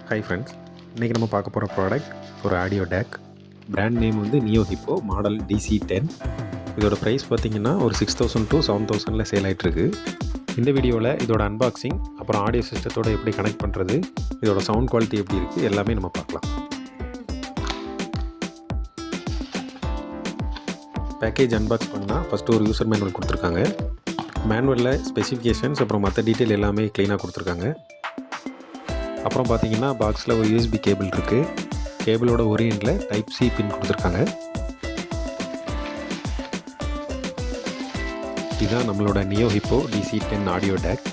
Hi friends, இன்றைக்கி நம்ம பார்க்க போகிற ப்ராடக்ட் ஒரு ஆடியோ டேக். பிராண்ட் நேம் வந்து நியோ ஹிப்போ மாடல் DC10. இதோட ப்ரைஸ் பார்த்திங்கன்னா ஒரு 6000 to 7000 சேல் ஆகிட்டுருக்கு. இந்த வீடியோவில் இதோட அன்பாக்சிங், அப்புறம் ஆடியோ சிஸ்டத்தோடு எப்படி கனெக்ட் பண்ணுறது, இதோட சவுண்ட் குவாலிட்டி எப்படி இருக்குது எல்லாமே நம்ம பார்க்கலாம். பேக்கேஜ் அன்பாக்ஸ் பண்ணால் ஃபஸ்ட்டு ஒரு யூசர் மேனுவல் கொடுத்துருக்காங்க. மேனுவலில் ஸ்பெசிஃபிகேஷன்ஸ் அப்புறம் மற்ற டீட்டெயில் எல்லாமே க்ளீனாக கொடுத்துருக்காங்க. அப்புறம் பார்த்தீங்கன்னா பாக்ஸில் ஒரு USB கேபிள் இருக்குது. கேபிளோட ஒரு எண்டில் Type-C பின் கொடுத்துருக்காங்க. இதுதான் நம்மளோட neo hippo DC10 audio take.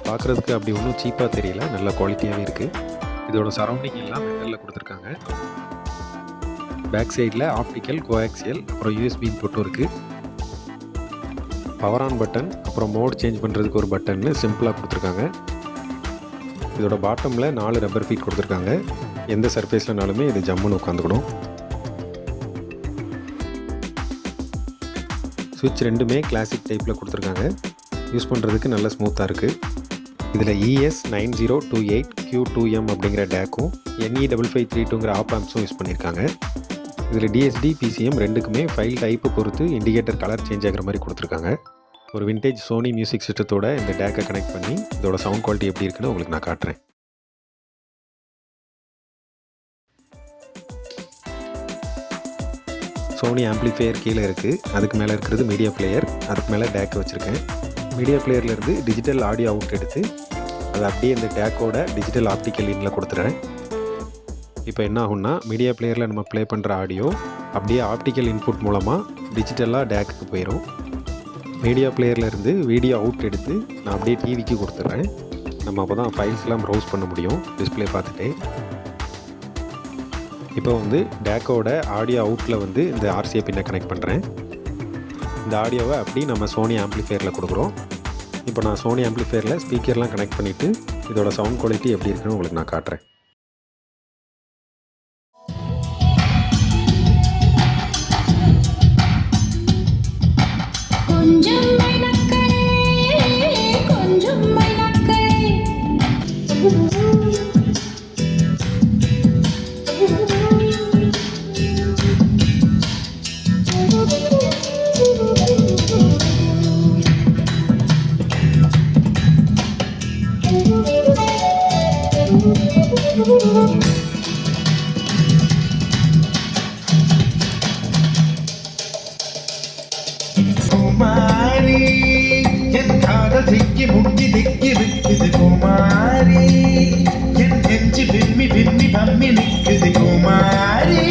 பார்க்குறதுக்கு அப்படி ஒன்றும் சீப்பாக தெரியல, நல்ல குவாலிட்டியாகவே இருக்குது. இதோட சரௌண்டிங் எல்லாம் மெட்டலில் கொடுத்துருக்காங்க. பேக் சைடில் ஆப்டிக்கல், கோஆக்சியல் அப்புறம் USB இன்புட்டும் இருக்குது. பவர் ஆன் பட்டன் அப்புறம் மோட் சேஞ்ச் பண்ணுறதுக்கு ஒரு பட்டன்னு சிம்பிளாக கொடுத்துருக்காங்க. இதோட பாட்டமில் 4 ரப்பர் ஃபீட் கொடுத்துருக்காங்க. எந்த சர்ஃபேஸ்லனாலுமே இது ஜம்முன்னு உட்காந்துக்கணும். சுவிட்ச் ரெண்டுமே கிளாசிக் டைப்பில் கொடுத்துருக்காங்க. யூஸ் பண்ணுறதுக்கு நல்ல ஸ்மூத்தாக இருக்குது. இதில் ES9028Q2M அப்படிங்கிற டேக்கும் NE5532ங்கிற ஆப் ஆம்ப்ஸும் யூஸ் பண்ணியிருக்காங்க. இதில் DSD, PCM ரெண்டுக்குமே ஃபைல் டைப்பு பொறுத்து இண்டிகேட்டர் கலர் சேஞ்ச் ஆகிற மாதிரி கொடுத்துருக்காங்க. ஒரு விண்டேஜ் சோனி மியூசிக் சிஸ்டத்தோட இந்த டேக்கை கனெக்ட் பண்ணி இதோட சவுண்ட் குவாலிட்டி எப்படி இருக்குன்னு உங்களுக்கு நான் காட்டுறேன். சோனி ஆம்ப்ளிஃபையர் கீழே இருக்குது. அதுக்கு மேலே இருக்கிறது மீடியா பிளேயர். அதுக்கு மேலே டேக்கை வச்சுருக்கேன். மீடியா பிளேயர்லேருந்து டிஜிட்டல் ஆடியோ அவுட் எடுத்து அதை அப்படியே இந்த டேக்கோட டிஜிட்டல் ஆப்டிக்கல் இன்ல கொடுத்துறேன். இப்போ என்ன ஆகும்னா, மீடியா பிளேயரில் நம்ம ப்ளே பண்ணுற ஆடியோ அப்படியே ஆப்டிக்கல் இன்புட் மூலமாக டிஜிட்டலாக டேக்குக்கு போயிடும். மீடியா பிளேயர்லேருந்து வீடியோ அவுட் எடுத்து நான் அப்படியே டிவிக்கு கொடுத்துட்றேன். நம்ம அப்போ தான் ஃபைல்ஸ்லாம் ப்ரௌஸ் பண்ண முடியும் டிஸ்பிளே பார்த்துட்டே. இப்போ வந்து டேக்கோட ஆடியோ அவுட்டில் வந்து இந்த RCA பின்னை கனெக்ட் பண்ணுறேன். இந்த ஆடியோவை அப்படி நம்ம சோனி ஆம்ப்ளிஃபையரில் கொடுக்குறோம். இப்போ நான் சோனி ஆம்ப்ளிஃபையரில் ஸ்பீக்கர்லாம் கனெக்ட் பண்ணிவிட்டு இதோட சவுண்ட் குவாலிட்டி எப்படி இருக்குன்னு உங்களுக்கு நான் காட்டுறேன். குமாரி என் காதல் சிக்கி முக்கி திக்கி விக்குது. குமாரி என் நெஞ்சு விம்மி விம்மி பம்மி நிக்குது. குமாரி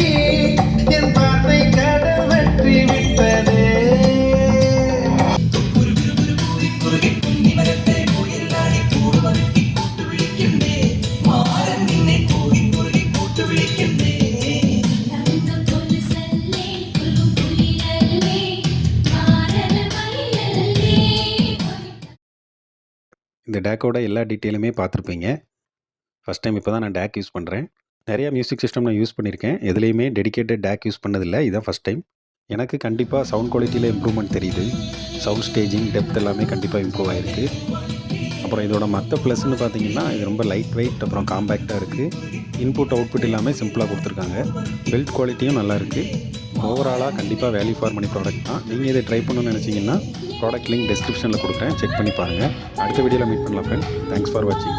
என் வார்த்தை கடல் வெற்றி விட்டதே. இந்த டேக்கோட எல்லா டீட்டெயிலுமே பார்த்துருப்பீங்க. ஃபஸ்ட் டைம் இப்போ தான் நான் டேக் யூஸ் பண்ணுறேன். நிறையா மியூசிக் சிஸ்டம் நான் யூஸ் பண்ணியிருக்கேன். எதுலேயுமே டெடிக்கேட்டட் டேக் யூஸ் பண்ணதில்லை. இதுதான் ஃபஸ்ட் டைம். எனக்கு கண்டிப்பாக சவுண்ட் குவாலிட்டியில் இம்ப்ரூவ்மெண்ட் தெரியுது. சவுண்ட் ஸ்டேஜிங், டெப்த் எல்லாமே கண்டிப்பாக இம்ப்ரூவ் ஆகிருக்கு. அப்புறம் இதோட மற்ற ப்ளஸ்ன்னு பார்த்தீங்கன்னா, இது ரொம்ப லைட் வெயிட் அப்புறம் காம்பேக்டாக இருக்குது. இன்புட் அவுட்புட் எல்லாமே சிம்பிளாக கொடுத்துருக்காங்க. பில்ட் குவாலிட்டியும் நல்லா இருக்குது. ஓவராலாக கண்டிப்பாக வேல்யூ ஃபார் மணி ப்ராடக்ட் தான். நீங்கள் இதை ட்ரை பண்ணணும்னு நினச்சிங்கன்னா ப்ராடக்ட் லிங்க் டிஸ்கிரிப்ஷனில் கொடுக்குறேன், செக் பண்ணி பாருங்கள். அடுத்த வீடியோவில் மீட் பண்ணலாம் ஃப்ரெண்ட். தேங்க்ஸ் ஃபார் வாட்சிங்.